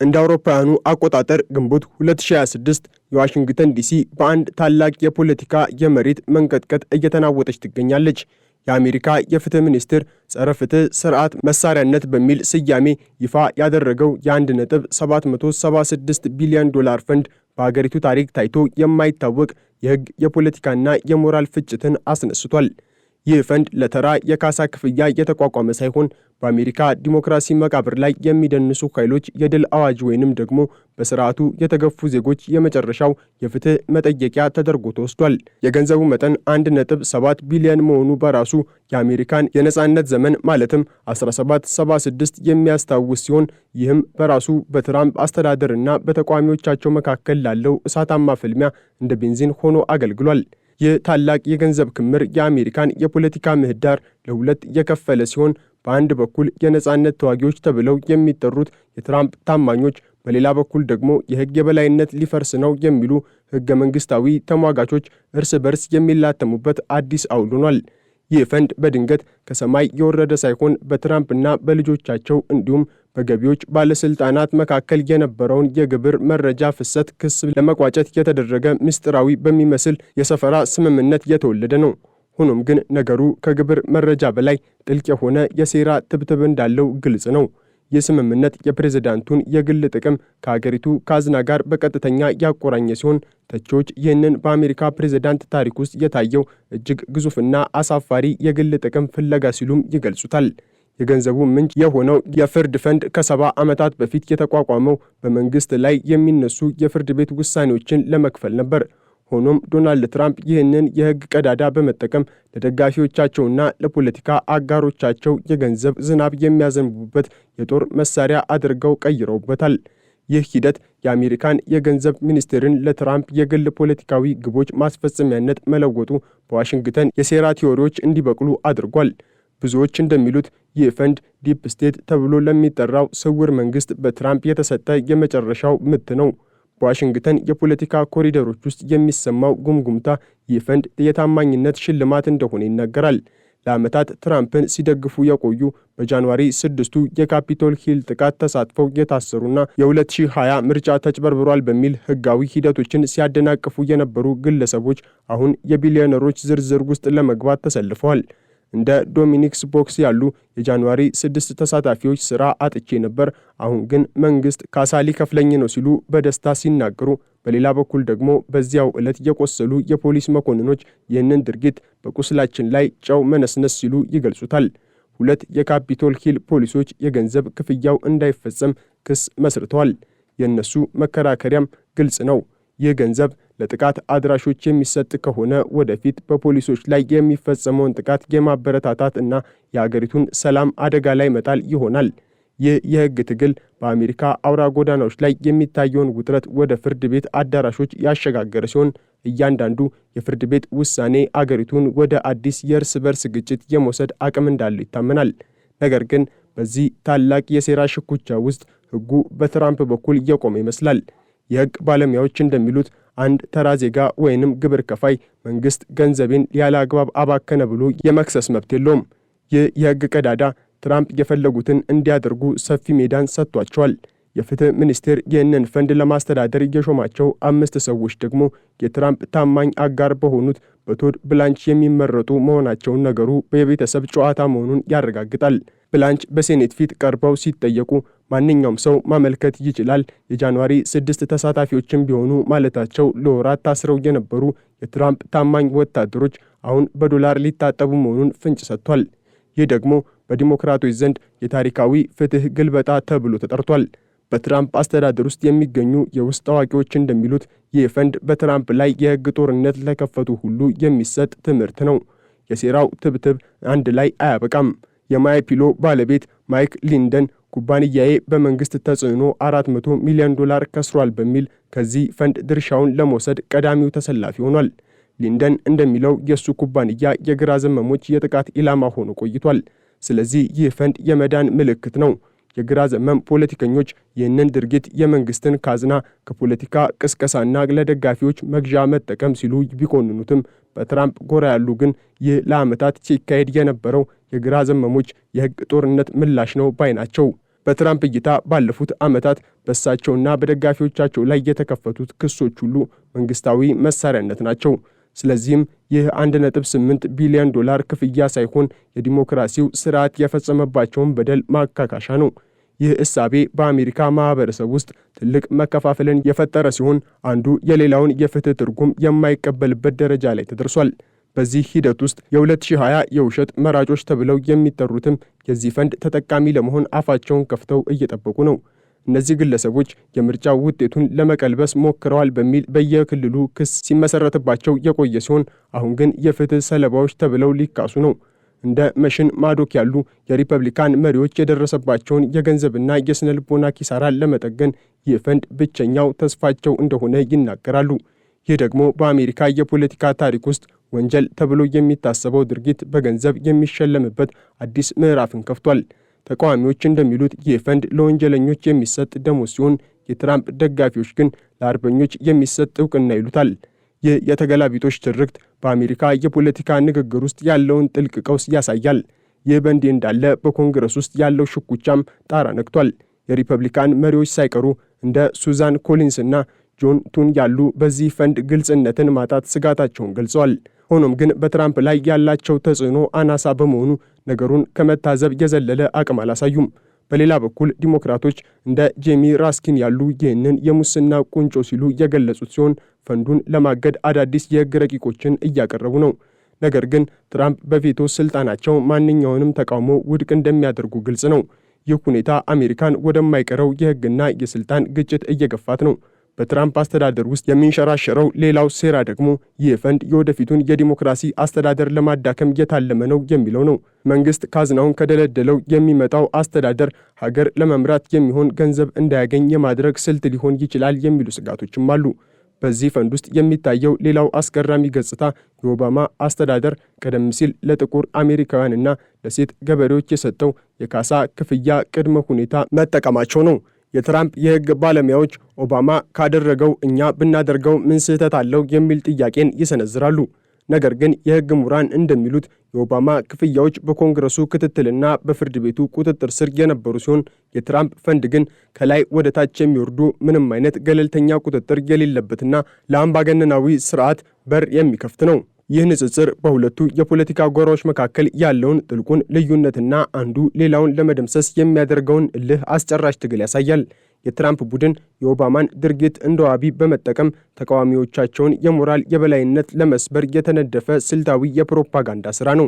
እንደ አውሮፓውያኑ አቆጣጠር ግንቦት 2026 የዋሽንግተን ዲሲ በአንድ ታላቅ የፖለቲካ የመሬት መንቀጥቀጥ እየተናወጠች ትገኛለች። የአሜሪካ የፍትህ ሚኒስቴር ጸረ ፍትህ ስርዓት መሳሪያነት በሚል ስያሜ ይፋ ያደረገው የ$1.776 ቢሊዮን ፈንድ በአገሪቱ ታሪክ ታይቶ የማይታወቅ የህግ የፖለቲካና የሞራል ፍጭትን አስነስቷል። ይህ ፈንድ ለተራ የካሳ ክፍያ የተቋቋመ ሳይሆን በአሜሪካ ዲሞክራሲ መቃብር ላይ የሚደንሱ ኃይሎች የድል አዋጅ ወይንም ደግሞ በስርዓቱ የተገፉ ዜጎች የመጨረሻው የፍትህ መጠየቂያ ተደርጎ ተወስዷል። የገንዘቡ መጠን 1.7 ቢሊዮን መሆኑ በራሱ የአሜሪካን የነጻነት ዘመን ማለትም 1776 የሚያስታውስ ሲሆን ይህም በራሱ በትራምፕ አስተዳደርና በተቃዋሚዎቻቸው መካከል ላለው እሳታማ ፍልሚያ እንደ ቤንዚን ሆኖ አገልግሏል። ይህ ታላቅ የገንዘብ ክምር የአሜሪካን የፖለቲካ ምህዳር ለሁለት የከፈለ ሲሆን በአንድ በኩል የነጻነት ተዋጊዎች ተብለው የሚጠሩት የትራምፕ ታማኞች፣ በሌላ በኩል ደግሞ የህግ የበላይነት ሊፈርስ ነው የሚሉ ህገ መንግስታዊ ተሟጋቾች እርስ በርስ የሚላተሙበት አዲስ አውድ ሆኗል። ይህ ፈንድ በድንገት ከሰማይ የወረደ ሳይሆን በትራምፕና በልጆቻቸው እንዲሁም በገቢዎች ባለስልጣናት መካከል የነበረውን የግብር መረጃ ፍሰት ክስ ለመቋጨት የተደረገ ምስጢራዊ በሚመስል የሰፈራ ስምምነት የተወለደ ነው። ሆኖም ግን ነገሩ ከግብር መረጃ በላይ ጥልቅ የሆነ የሴራ ትብትብ እንዳለው ግልጽ ነው። ይህ ስምምነት የፕሬዝዳንቱን የግል ጥቅም ከአገሪቱ ካዝና ጋር በቀጥተኛ ያቆራኘ ሲሆን ተቺዎች ይህንን በአሜሪካ ፕሬዝዳንት ታሪክ ውስጥ የታየው እጅግ ግዙፍና አሳፋሪ የግል ጥቅም ፍለጋ ሲሉም ይገልጹታል። የገንዘቡ ምንጭ የሆነው የፍርድ ፈንድ ከ70 ዓመታት በፊት የተቋቋመው በመንግስት ላይ የሚነሱ የፍርድ ቤት ውሳኔዎችን ለመክፈል ነበር። ሆኖም ዶናልድ ትራምፕ ይህንን የህግ ቀዳዳ በመጠቀም ለደጋፊዎቻቸውና ለፖለቲካ አጋሮቻቸው የገንዘብ ዝናብ የሚያዘንቡበት የጦር መሳሪያ አድርገው ቀይረውበታል። ይህ ሂደት የአሜሪካን የገንዘብ ሚኒስቴርን ለትራምፕ የግል ፖለቲካዊ ግቦች ማስፈጸሚያነት መለወጡ በዋሽንግተን የሴራ ቲዎሪዎች እንዲበቅሉ አድርጓል። ብዙዎች እንደሚሉት ይህ ፈንድ ዲፕ ስቴት ተብሎ ለሚጠራው ስውር መንግስት በትራምፕ የተሰጠ የመጨረሻው ምት ነው። በዋሽንግተን የፖለቲካ ኮሪደሮች ውስጥ የሚሰማው ጉምጉምታ ይህ ፈንድ የታማኝነት ሽልማት እንደሆነ ይናገራል። ለዓመታት ትራምፕን ሲደግፉ የቆዩ በጃንዋሪ 6ቱ የካፒቶል ሂል ጥቃት ተሳትፈው የታሰሩና የ2020 ምርጫ ተጭበርብሯል በሚል ህጋዊ ሂደቶችን ሲያደናቅፉ የነበሩ ግለሰቦች አሁን የቢሊዮነሮች ዝርዝር ውስጥ ለመግባት ተሰልፈዋል። እንደ ዶሚኒክስ ቦክስ ያሉ የጃንዋሪ 6 ተሳታፊዎች ሥራ አጥቼ ነበር፣ አሁን ግን መንግስት ካሳ ሊከፍለኝ ነው ሲሉ በደስታ ሲናገሩ፣ በሌላ በኩል ደግሞ በዚያው ዕለት የቆሰሉ የፖሊስ መኮንኖች ይህንን ድርጊት በቁስላችን ላይ ጨው መነስነስ ሲሉ ይገልጹታል። ሁለት የካፒቶል ሂል ፖሊሶች የገንዘብ ክፍያው እንዳይፈጸም ክስ መስርተዋል። የእነሱ መከራከሪያም ግልጽ ነው። ይህ ገንዘብ ለጥቃት አድራሾች የሚሰጥ ከሆነ ወደፊት በፖሊሶች ላይ የሚፈጸመውን ጥቃት የማበረታታት እና የአገሪቱን ሰላም አደጋ ላይ መጣል ይሆናል። ይህ የህግ ትግል በአሜሪካ አውራ ጎዳናዎች ላይ የሚታየውን ውጥረት ወደ ፍርድ ቤት አዳራሾች ያሸጋገረ ሲሆን እያንዳንዱ የፍርድ ቤት ውሳኔ አገሪቱን ወደ አዲስ የእርስ በርስ ግጭት የመውሰድ አቅም እንዳለው ይታመናል። ነገር ግን በዚህ ታላቅ የሴራ ሽኩቻ ውስጥ ህጉ በትራምፕ በኩል የቆመ ይመስላል። የህግ ባለሙያዎች እንደሚሉት አንድ ተራ ዜጋ ወይንም ግብር ከፋይ መንግስት ገንዘቤን ያለ አግባብ አባከነ ብሎ የመክሰስ መብት የለውም። ይህ የህግ ቀዳዳ ትራምፕ የፈለጉትን እንዲያደርጉ ሰፊ ሜዳን ሰጥቷቸዋል። የፍትህ ሚኒስቴር ይህንን ፈንድ ለማስተዳደር የሾማቸው 5 ሰዎች ደግሞ የትራምፕ ታማኝ አጋር በሆኑት በቶድ ብላንች የሚመረጡ መሆናቸውን ነገሩ በቤተሰብ ጨዋታ መሆኑን ያረጋግጣል። ብላንች በሴኔት ፊት ቀርበው ሲጠየቁ ማንኛውም ሰው ማመልከት ይችላል፣ የጃንዋሪ 6 ተሳታፊዎችም ቢሆኑ ማለታቸው ለወራት ታስረው የነበሩ የትራምፕ ታማኝ ወታደሮች አሁን በዶላር ሊታጠቡ መሆኑን ፍንጭ ሰጥቷል። ይህ ደግሞ በዲሞክራቶች ዘንድ የታሪካዊ ፍትህ ግልበጣ ተብሎ ተጠርቷል። በትራምፕ አስተዳደር ውስጥ የሚገኙ የውስጥ አዋቂዎች እንደሚሉት ይህ ፈንድ በትራምፕ ላይ የህግ ጦርነት ለከፈቱ ሁሉ የሚሰጥ ትምህርት ነው። የሴራው ትብትብ አንድ ላይ አያበቃም። የማይፒሎ ባለቤት ማይክ ሊንደን ኩባንያዬ በመንግስት ተጽዕኖ $400 ሚሊዮን ከስሯል በሚል ከዚህ ፈንድ ድርሻውን ለመውሰድ ቀዳሚው ተሰላፊ ሆኗል። ሊንደን እንደሚለው የሱ ኩባንያ የግራ ዘመሞች የጥቃት ኢላማ ሆኖ ቆይቷል። ስለዚህ ይህ ፈንድ የመዳን ምልክት ነው። የግራ ዘመም ፖለቲከኞች ይህንን ድርጊት የመንግስትን ካዝና ከፖለቲካ ቅስቀሳና ለደጋፊዎች መግዣ መጠቀም ሲሉ ቢኮንኑትም በትራምፕ ጎራ ያሉ ግን ይህ ለዓመታት ሲካሄድ የነበረው የግራ ዘመሞች የህግ ጦርነት ምላሽ ነው ባይ ናቸው። በትራምፕ እይታ ባለፉት ዓመታት በእሳቸውና በደጋፊዎቻቸው ላይ የተከፈቱት ክሶች ሁሉ መንግስታዊ መሳሪያነት ናቸው። ስለዚህም ይህ 1.8 ቢሊዮን ዶላር ክፍያ ሳይሆን የዲሞክራሲው ስርዓት የፈጸመባቸውን በደል ማካካሻ ነው። ይህ እሳቤ በአሜሪካ ማህበረሰብ ውስጥ ትልቅ መከፋፈልን የፈጠረ ሲሆን አንዱ የሌላውን የፍትህ ትርጉም የማይቀበልበት ደረጃ ላይ ተደርሷል። በዚህ ሂደት ውስጥ የ2020 የውሸት መራጮች ተብለው የሚጠሩትም የዚህ ፈንድ ተጠቃሚ ለመሆን አፋቸውን ከፍተው እየጠበቁ ነው። እነዚህ ግለሰቦች የምርጫ ውጤቱን ለመቀልበስ ሞክረዋል በሚል በየክልሉ ክስ ሲመሰረትባቸው የቆየ ሲሆን አሁን ግን የፍትህ ሰለባዎች ተብለው ሊካሱ ነው። እንደ መሽን ማዶክ ያሉ የሪፐብሊካን መሪዎች የደረሰባቸውን የገንዘብና የስነ ልቦና ኪሳራን ለመጠገን ይህ ፈንድ ብቸኛው ተስፋቸው እንደሆነ ይናገራሉ። ይህ ደግሞ በአሜሪካ የፖለቲካ ታሪክ ውስጥ ወንጀል ተብሎ የሚታሰበው ድርጊት በገንዘብ የሚሸለምበት አዲስ ምዕራፍን ከፍቷል። ተቃዋሚዎች እንደሚሉት ይህ ፈንድ ለወንጀለኞች የሚሰጥ ደሞዝ ሲሆን የትራምፕ ደጋፊዎች ግን ለአርበኞች የሚሰጥ እውቅና ይሉታል። ይህ የተገላቢጦች ትርክት በአሜሪካ የፖለቲካ ንግግር ውስጥ ያለውን ጥልቅ ቀውስ ያሳያል። ይህ በእንዲህ እንዳለ በኮንግረስ ውስጥ ያለው ሽኩቻም ጣራ ነክቷል። የሪፐብሊካን መሪዎች ሳይቀሩ እንደ ሱዛን ኮሊንስና ጆን ቱን ያሉ በዚህ ፈንድ ግልጽነትን ማጣት ስጋታቸውን ገልጸዋል። ሆኖም ግን በትራምፕ ላይ ያላቸው ተጽዕኖ አናሳ በመሆኑ ነገሩን ከመታዘብ የዘለለ አቅም አላሳዩም። በሌላ በኩል ዲሞክራቶች እንደ ጄሚ ራስኪን ያሉ ይህንን የሙስና ቁንጮ ሲሉ የገለጹት ሲሆን ፈንዱን ለማገድ አዳዲስ የሕግ ረቂቆችን እያቀረቡ ነው። ነገር ግን ትራምፕ በቬቶ ስልጣናቸው ማንኛውንም ተቃውሞ ውድቅ እንደሚያደርጉ ግልጽ ነው። ይህ ሁኔታ አሜሪካን ወደማይቀረው የሕግና የስልጣን ግጭት እየገፋት ነው። በትራምፕ አስተዳደር ውስጥ የሚንሸራሸረው ሌላው ሴራ ደግሞ ይህ ፈንድ የወደፊቱን የዲሞክራሲ አስተዳደር ለማዳከም የታለመ ነው የሚለው ነው። መንግስት ካዝናውን ከደለደለው የሚመጣው አስተዳደር ሀገር ለመምራት የሚሆን ገንዘብ እንዳያገኝ የማድረግ ስልት ሊሆን ይችላል የሚሉ ስጋቶችም አሉ። በዚህ ፈንድ ውስጥ የሚታየው ሌላው አስገራሚ ገጽታ የኦባማ አስተዳደር ቀደም ሲል ለጥቁር አሜሪካውያንና ለሴት ገበሬዎች የሰጠው የካሳ ክፍያ ቅድመ ሁኔታ መጠቀማቸው ነው። የትራምፕ የሕግ ባለሙያዎች ኦባማ ካደረገው እኛ ብናደርገው ምን ስህተት አለው የሚል ጥያቄን ይሰነዝራሉ። ነገር ግን የሕግ ምሁራን እንደሚሉት የኦባማ ክፍያዎች በኮንግረሱ ክትትልና በፍርድ ቤቱ ቁጥጥር ስር የነበሩ ሲሆን የትራምፕ ፈንድ ግን ከላይ ወደ ታች የሚወርዱ ምንም አይነት ገለልተኛ ቁጥጥር የሌለበትና ለአምባገነናዊ ስርዓት በር የሚከፍት ነው። ይህ ንጽጽር በሁለቱ የፖለቲካ ጎራዎች መካከል ያለውን ጥልቁን ልዩነትና አንዱ ሌላውን ለመደምሰስ የሚያደርገውን እልህ አስጨራሽ ትግል ያሳያል። የትራምፕ ቡድን የኦባማን ድርጊት እንደ ዋቢ በመጠቀም ተቃዋሚዎቻቸውን የሞራል የበላይነት ለመስበር የተነደፈ ስልታዊ የፕሮፓጋንዳ ሥራ ነው።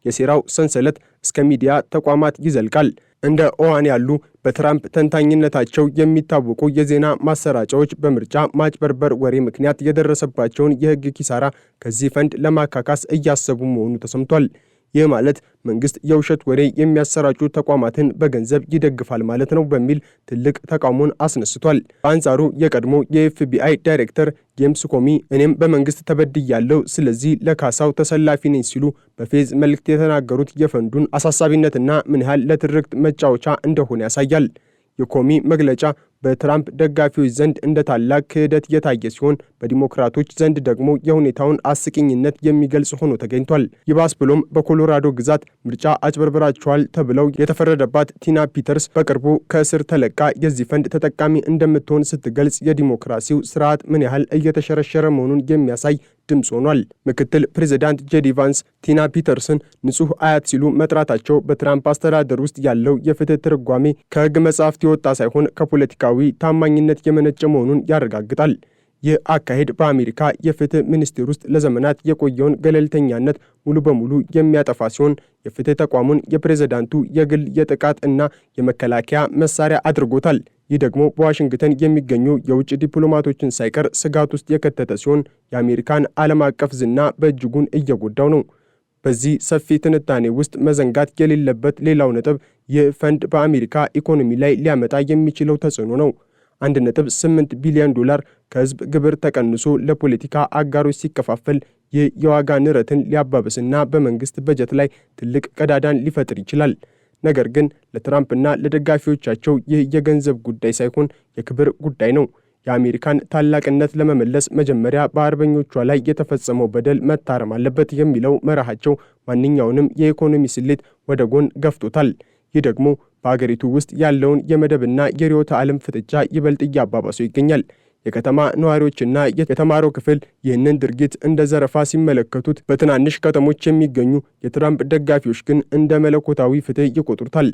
የሴራው ሰንሰለት እስከ ሚዲያ ተቋማት ይዘልቃል። እንደ ኦሃን ያሉ በትራምፕ ተንታኝነታቸው የሚታወቁ የዜና ማሰራጫዎች በምርጫ ማጭበርበር ወሬ ምክንያት የደረሰባቸውን የሕግ ኪሳራ ከዚህ ፈንድ ለማካካስ እያሰቡ መሆኑ ተሰምቷል። ይህ ማለት መንግስት የውሸት ወሬ የሚያሰራጩ ተቋማትን በገንዘብ ይደግፋል ማለት ነው በሚል ትልቅ ተቃውሞን አስነስቷል። በአንጻሩ የቀድሞ የኤፍቢአይ ዳይሬክተር ጄምስ ኮሚ እኔም በመንግስት ተበድያለሁ፣ ስለዚህ ለካሳው ተሰላፊ ነኝ ሲሉ በፌዝ መልእክት የተናገሩት የፈንዱን አሳሳቢነትና ምን ያህል ለትርክት መጫወቻ እንደሆነ ያሳያል። የኮሚ መግለጫ በትራምፕ ደጋፊዎች ዘንድ እንደ ታላቅ ክህደት የታየ ሲሆን በዲሞክራቶች ዘንድ ደግሞ የሁኔታውን አስቂኝነት የሚገልጽ ሆኖ ተገኝቷል። ይባስ ብሎም በኮሎራዶ ግዛት ምርጫ አጭበርብራቸዋል ተብለው የተፈረደባት ቲና ፒተርስ በቅርቡ ከእስር ተለቃ የዚህ ፈንድ ተጠቃሚ እንደምትሆን ስትገልጽ የዲሞክራሲው ስርዓት ምን ያህል እየተሸረሸረ መሆኑን የሚያሳይ ድምፅ ሆኗል። ምክትል ፕሬዚዳንት ጄዲ ቫንስ ቲና ፒተርስን ንጹሕ አያት ሲሉ መጥራታቸው በትራምፕ አስተዳደር ውስጥ ያለው የፍትህ ትርጓሜ ከሕግ መጻሕፍት የወጣ ሳይሆን ከፖለቲካዊ ታማኝነት የመነጨ መሆኑን ያረጋግጣል። ይህ አካሄድ በአሜሪካ የፍትህ ሚኒስቴር ውስጥ ለዘመናት የቆየውን ገለልተኛነት ሙሉ በሙሉ የሚያጠፋ ሲሆን የፍትህ ተቋሙን የፕሬዝዳንቱ የግል የጥቃት እና የመከላከያ መሳሪያ አድርጎታል። ይህ ደግሞ በዋሽንግተን የሚገኙ የውጭ ዲፕሎማቶችን ሳይቀር ስጋት ውስጥ የከተተ ሲሆን የአሜሪካን ዓለም አቀፍ ዝና በእጅጉን እየጎዳው ነው። በዚህ ሰፊ ትንታኔ ውስጥ መዘንጋት የሌለበት ሌላው ነጥብ ይህ ፈንድ በአሜሪካ ኢኮኖሚ ላይ ሊያመጣ የሚችለው ተጽዕኖ ነው። 1.8 ቢሊዮን ዶላር ከህዝብ ግብር ተቀንሶ ለፖለቲካ አጋሮች ሲከፋፈል ይህ የዋጋ ንረትን ሊያባብስና በመንግስት በጀት ላይ ትልቅ ቀዳዳን ሊፈጥር ይችላል። ነገር ግን ለትራምፕና ለደጋፊዎቻቸው ይህ የገንዘብ ጉዳይ ሳይሆን የክብር ጉዳይ ነው። የአሜሪካን ታላቅነት ለመመለስ መጀመሪያ በአርበኞቿ ላይ የተፈጸመው በደል መታረም አለበት የሚለው መርሃቸው ማንኛውንም የኢኮኖሚ ስሌት ወደ ጎን ገፍቶታል። ይህ ደግሞ በአገሪቱ ውስጥ ያለውን የመደብና የርዕዮተ ዓለም ፍጥጫ ይበልጥ እያባባሰው ይገኛል። የከተማ ነዋሪዎችና የተማረው ክፍል ይህንን ድርጊት እንደ ዘረፋ ሲመለከቱት፣ በትናንሽ ከተሞች የሚገኙ የትራምፕ ደጋፊዎች ግን እንደ መለኮታዊ ፍትህ ይቆጥሩታል።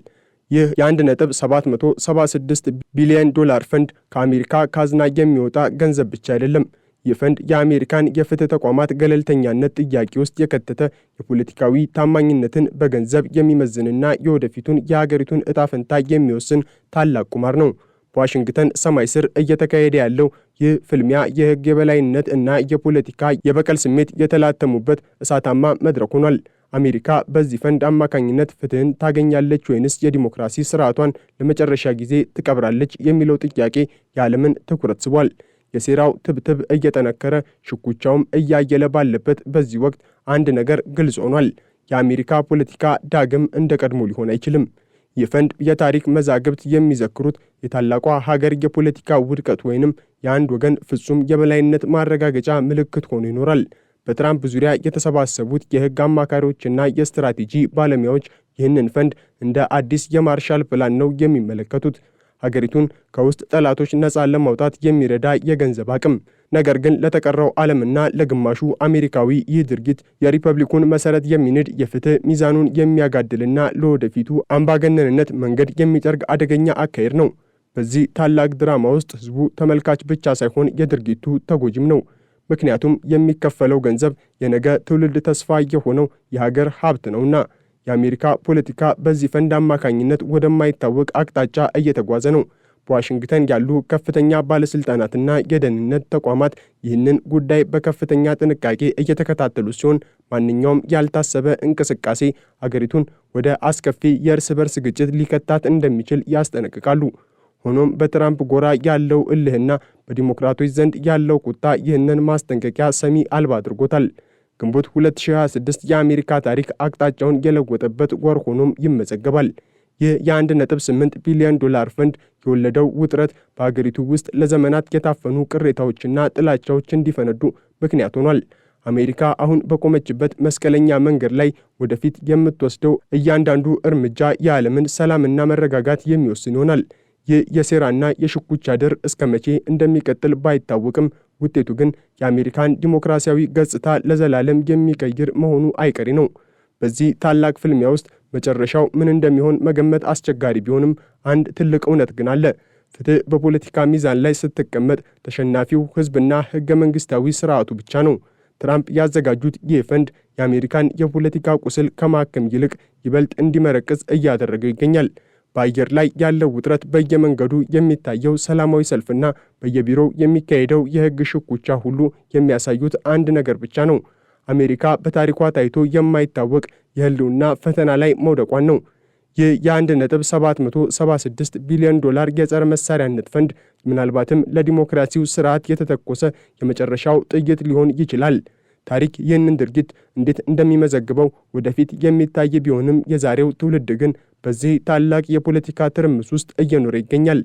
ይህ የ$1.776 ቢሊዮን ፈንድ ከአሜሪካ ካዝና የሚወጣ ገንዘብ ብቻ አይደለም። ይህ ፈንድ የአሜሪካን የፍትህ ተቋማት ገለልተኛነት ጥያቄ ውስጥ የከተተ፣ የፖለቲካዊ ታማኝነትን በገንዘብ የሚመዝንና የወደፊቱን የሀገሪቱን ዕጣ ፈንታ የሚወስን ታላቅ ቁማር ነው። በዋሽንግተን ሰማይ ስር እየተካሄደ ያለው ይህ ፍልሚያ የሕግ የበላይነት እና የፖለቲካ የበቀል ስሜት የተላተሙበት እሳታማ መድረክ ሆኗል። አሜሪካ በዚህ ፈንድ አማካኝነት ፍትህን ታገኛለች ወይንስ የዲሞክራሲ ስርዓቷን ለመጨረሻ ጊዜ ትቀብራለች የሚለው ጥያቄ የዓለምን ትኩረት ስቧል። የሴራው ትብትብ እየጠነከረ ሽኩቻውም እያየለ ባለበት በዚህ ወቅት አንድ ነገር ግልጽ ሆኗል። የአሜሪካ ፖለቲካ ዳግም እንደ ቀድሞ ሊሆን አይችልም። ይህ ፈንድ የታሪክ መዛግብት የሚዘክሩት የታላቋ ሀገር የፖለቲካ ውድቀት ወይንም የአንድ ወገን ፍጹም የበላይነት ማረጋገጫ ምልክት ሆኖ ይኖራል። በትራምፕ ዙሪያ የተሰባሰቡት የሕግ አማካሪዎችና የስትራቴጂ ባለሙያዎች ይህንን ፈንድ እንደ አዲስ የማርሻል ፕላን ነው የሚመለከቱት። ሀገሪቱን ከውስጥ ጠላቶች ነፃ ለማውጣት የሚረዳ የገንዘብ አቅም። ነገር ግን ለተቀረው ዓለምና ለግማሹ አሜሪካዊ ይህ ድርጊት የሪፐብሊኩን መሰረት የሚንድ፣ የፍትህ ሚዛኑን የሚያጋድልና ለወደፊቱ አምባገነንነት መንገድ የሚጠርግ አደገኛ አካሄድ ነው። በዚህ ታላቅ ድራማ ውስጥ ህዝቡ ተመልካች ብቻ ሳይሆን የድርጊቱ ተጎጂም ነው። ምክንያቱም የሚከፈለው ገንዘብ የነገ ትውልድ ተስፋ የሆነው የሀገር ሀብት ነውና። የአሜሪካ ፖለቲካ በዚህ ፈንድ አማካኝነት ወደማይታወቅ አቅጣጫ እየተጓዘ ነው። በዋሽንግተን ያሉ ከፍተኛ ባለስልጣናትና የደህንነት ተቋማት ይህንን ጉዳይ በከፍተኛ ጥንቃቄ እየተከታተሉ ሲሆን፣ ማንኛውም ያልታሰበ እንቅስቃሴ አገሪቱን ወደ አስከፊ የእርስ በርስ ግጭት ሊከታት እንደሚችል ያስጠነቅቃሉ። ሆኖም በትራምፕ ጎራ ያለው እልህና በዲሞክራቶች ዘንድ ያለው ቁጣ ይህንን ማስጠንቀቂያ ሰሚ አልባ አድርጎታል። ግንቦት 2026 የአሜሪካ ታሪክ አቅጣጫውን የለወጠበት ወር ሆኖም ይመዘገባል። ይህ የ$1.8 ቢሊዮን ፈንድ የወለደው ውጥረት በአገሪቱ ውስጥ ለዘመናት የታፈኑ ቅሬታዎችና ጥላቻዎች እንዲፈነዱ ምክንያት ሆኗል። አሜሪካ አሁን በቆመችበት መስቀለኛ መንገድ ላይ ወደፊት የምትወስደው እያንዳንዱ እርምጃ የዓለምን ሰላምና መረጋጋት የሚወስን ይሆናል። ይህ የሴራና የሽኩቻ ድር እስከ መቼ እንደሚቀጥል ባይታወቅም ውጤቱ ግን የአሜሪካን ዲሞክራሲያዊ ገጽታ ለዘላለም የሚቀይር መሆኑ አይቀሬ ነው። በዚህ ታላቅ ፍልሚያ ውስጥ መጨረሻው ምን እንደሚሆን መገመት አስቸጋሪ ቢሆንም አንድ ትልቅ እውነት ግን አለ። ፍትህ በፖለቲካ ሚዛን ላይ ስትቀመጥ ተሸናፊው ሕዝብና ሕገ መንግሥታዊ ስርዓቱ ብቻ ነው። ትራምፕ ያዘጋጁት ይህ ፈንድ የአሜሪካን የፖለቲካ ቁስል ከማከም ይልቅ ይበልጥ እንዲመረቅዝ እያደረገው ይገኛል። በአየር ላይ ያለው ውጥረት፣ በየመንገዱ የሚታየው ሰላማዊ ሰልፍና በየቢሮው የሚካሄደው የሕግ ሽኩቻ ሁሉ የሚያሳዩት አንድ ነገር ብቻ ነው። አሜሪካ በታሪኳ ታይቶ የማይታወቅ የህልውና ፈተና ላይ መውደቋን ነው። ይህ የ$1.776 ቢሊዮን የጸረ መሳሪያነት ፈንድ ምናልባትም ለዲሞክራሲው ስርዓት የተተኮሰ የመጨረሻው ጥይት ሊሆን ይችላል። ታሪክ ይህንን ድርጊት እንዴት እንደሚመዘግበው ወደፊት የሚታይ ቢሆንም የዛሬው ትውልድ ግን በዚህ ታላቅ የፖለቲካ ትርምስ ውስጥ እየኖረ ይገኛል።